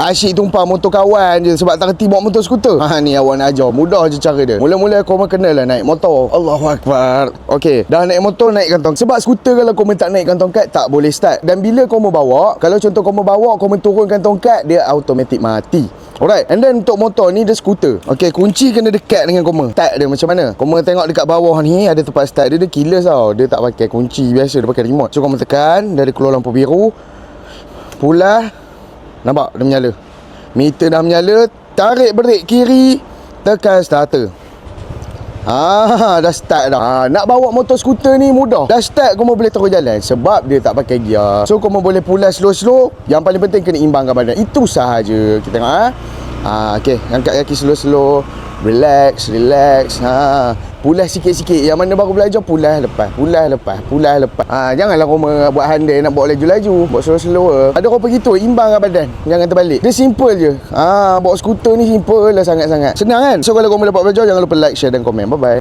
asyik tumpang motor kawan je sebab tak reti bawa motor skuter. Ni awak nak ajar. Mudah je cara dia. Mula-mula kau kena lah naik motor. Allahuakbar. Okey, dah naik motor, naik kantong. Sebab skuter kalau kau tak naik kantong kad, tak boleh start. Dan bila kau mau bawa, kalau contoh kau mau bawa, kau turun kantong kad, dia automatik mati. Alright. And then untuk motor ni dia skuter. Okey, kunci kena dekat dengan koma. Start dia macam mana? Koma tengok dekat bawah ni ada tempat start dia. Dia keyless tau. Dia tak pakai kunci biasa, dia pakai remote. So koma tekan, dari keluar lampu biru. Pulas. Nampak dia menyala. Meter dah menyala. Tarik brek kiri. Tekan starter. Dah start dah. Nak bawa motor skuter ni mudah. Dah start kau boleh terus jalan sebab dia tak pakai gear. So kau boleh pulas slow-slow. Yang paling penting kena imbangkan badan. Itu sahaja. Kita tengok okey, angkat kaki slow-slow. Relax. Pulas sikit-sikit. Yang mana baru belajar, pulas lepas. Janganlah kau buat handle nak bawa laju-laju. Bawa slow-slow. Ada orang begitu, imbangkan badan. Jangan terbalik. Dia simple je. Bawa skuter ni simple lah sangat-sangat. Senang kan? So kalau kau dapat belajar, jangan lupa like, share dan komen. Bye-bye.